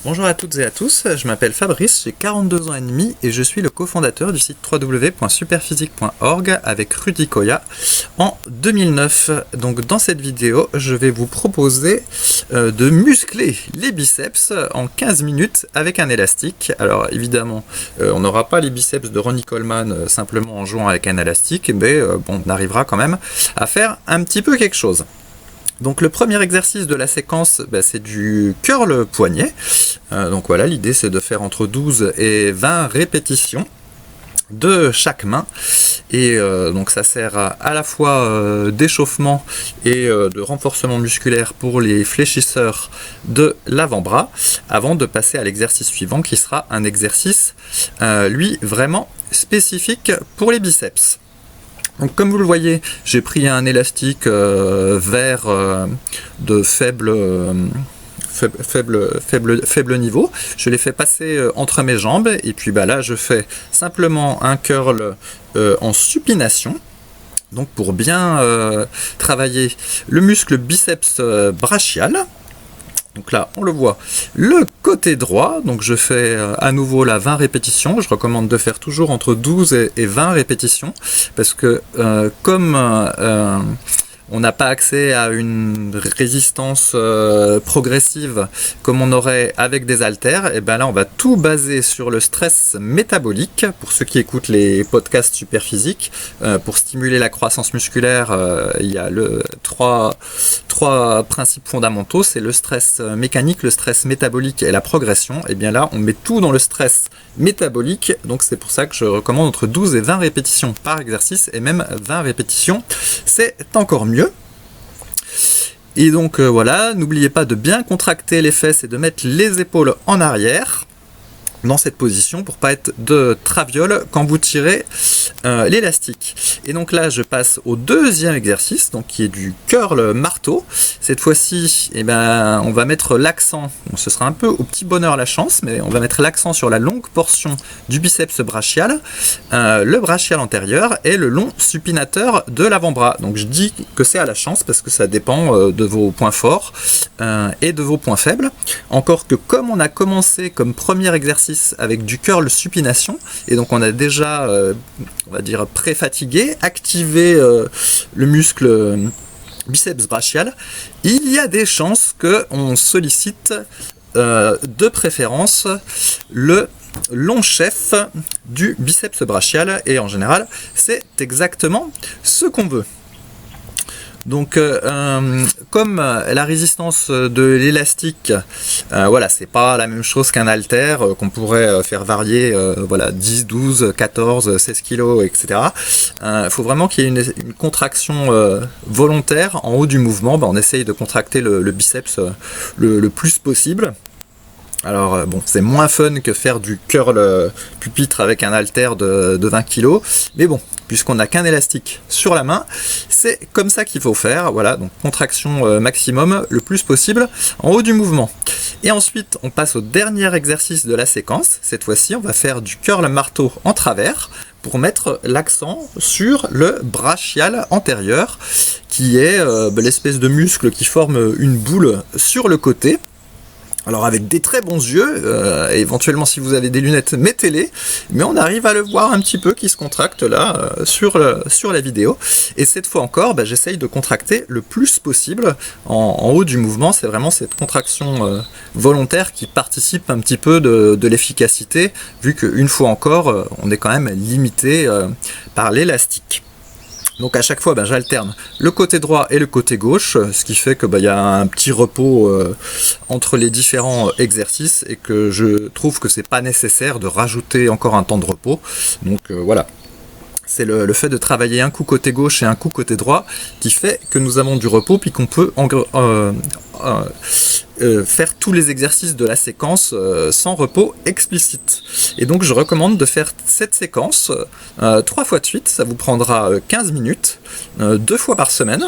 Bonjour à toutes et à tous, je m'appelle Fabrice, j'ai 42 ans et demi et je suis le cofondateur du site www.superphysique.org avec Rudy Koya en 2009. Donc dans cette vidéo, je vais vous proposer de muscler les biceps en 15 minutes avec un élastique. Alors évidemment, on n'aura pas les biceps de Ronnie Coleman simplement en jouant avec un élastique, mais bon, on arrivera quand même à faire un petit peu quelque chose. Donc le premier exercice de la séquence, c'est du curl poignet. Donc voilà, l'idée c'est de faire entre 12 et 20 répétitions de chaque main. Et donc ça sert à la fois d'échauffement et de renforcement musculaire pour les fléchisseurs de l'avant-bras, avant de passer à l'exercice suivant qui sera un exercice, lui, vraiment spécifique pour les biceps. Donc comme vous le voyez, j'ai pris un élastique vert de faible niveau. Je l'ai fait passer entre mes jambes et puis là je fais simplement un curl en supination. Donc pour bien travailler le muscle biceps brachial. Donc là, on le voit, le côté droit, donc je fais à nouveau 20 répétitions. Je recommande de faire toujours entre 12 et 20 répétitions, parce que comme on n'a pas accès à une résistance progressive comme on aurait avec des haltères, et là on va tout baser sur le stress métabolique. Pour ceux qui écoutent les podcasts Superphysique, pour stimuler la croissance musculaire, il y a trois principes fondamentaux, c'est le stress mécanique, le stress métabolique et la progression. Et bien là on met tout dans le stress métabolique, donc c'est pour ça que je recommande entre 12 et 20 répétitions par exercice, et même 20 répétitions c'est encore mieux. Et donc voilà, n'oubliez pas de bien contracter les fesses et de mettre les épaules en arrière dans cette position pour pas être de traviole quand vous tirez l'élastique. Et donc là je passe au deuxième exercice, donc qui est du curl marteau. Cette fois-ci on va mettre l'accent, bon, ce sera un peu au petit bonheur la chance, mais on va mettre l'accent sur la longue portion du biceps brachial, le brachial antérieur et le long supinateur de l'avant-bras. Donc je dis que c'est à la chance parce que ça dépend de vos points forts et de vos points faibles. Encore que comme on a commencé comme premier exercice avec du curl supination, et donc on a déjà on va dire pré-fatigué, activé le muscle biceps brachial, il y a des chances qu'on sollicite de préférence le long chef du biceps brachial, et en général c'est exactement ce qu'on veut. Donc comme la résistance de l'élastique, voilà, c'est pas la même chose qu'un haltère qu'on pourrait faire varier 10, 12, 14, 16 kg, etc. Il faut vraiment qu'il y ait une contraction volontaire en haut du mouvement. On essaye de contracter le biceps le plus possible. Alors bon, c'est moins fun que faire du curl pupitre avec un haltère de 20 kg, mais bon, puisqu'on n'a qu'un élastique sur la main, c'est comme ça qu'il faut faire. Voilà, donc contraction maximum le plus possible en haut du mouvement. Et ensuite, on passe au dernier exercice de la séquence. Cette fois-ci, on va faire du curl marteau en travers pour mettre l'accent sur le brachial antérieur, qui est l'espèce de muscle qui forme une boule sur le côté. Alors avec des très bons yeux, éventuellement si vous avez des lunettes, mettez-les, mais on arrive à le voir un petit peu qui se contracte là sur la vidéo. Et cette fois encore, j'essaye de contracter le plus possible en haut du mouvement. C'est vraiment cette contraction volontaire qui participe un petit peu de l'efficacité, vu qu'une fois encore, on est quand même limité par l'élastique. Donc à chaque fois, j'alterne le côté droit et le côté gauche, ce qui fait que y a un petit repos entre les différents exercices, et que je trouve que c'est pas nécessaire de rajouter encore un temps de repos. Donc voilà. C'est le fait de travailler un coup côté gauche et un coup côté droit qui fait que nous avons du repos, puis qu'on peut faire tous les exercices de la séquence sans repos explicite. Et donc je recommande de faire cette séquence 3 fois de suite. Ça vous prendra 15 minutes, 2 fois par semaine.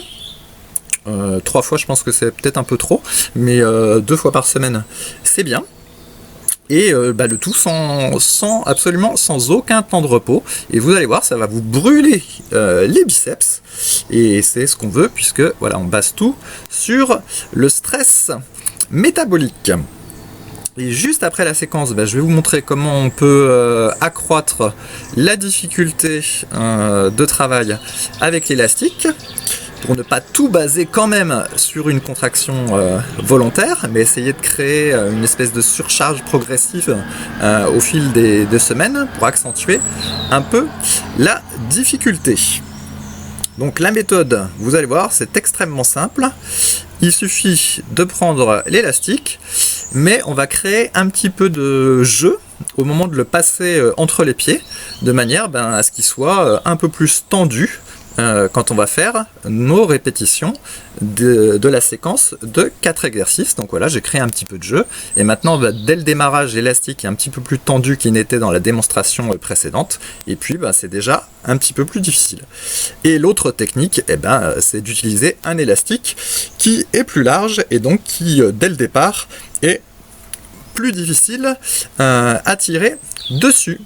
3 fois je pense que c'est peut-être un peu trop, mais 2 fois par semaine c'est bien. Et le tout absolument sans aucun temps de repos. Et vous allez voir, ça va vous brûler les biceps. Et c'est ce qu'on veut, puisque voilà, on base tout sur le stress métabolique. Et juste après la séquence, je vais vous montrer comment on peut accroître la difficulté de travail avec l'élastique, pour ne pas tout baser quand même sur une contraction volontaire, mais essayer de créer une espèce de surcharge progressive au fil des semaines pour accentuer un peu la difficulté. Donc la méthode, vous allez voir, c'est extrêmement simple. Il suffit de prendre l'élastique, mais on va créer un petit peu de jeu au moment de le passer entre les pieds, de manière à ce qu'il soit un peu plus tendu quand on va faire nos répétitions de la séquence de 4 exercices. Donc voilà, j'ai créé un petit peu de jeu. Et maintenant, dès le démarrage, l'élastique est un petit peu plus tendu qu'il n'était dans la démonstration précédente. Et puis, c'est déjà un petit peu plus difficile. Et l'autre technique, c'est d'utiliser un élastique qui est plus large et donc qui, dès le départ, est plus difficile à tirer dessus.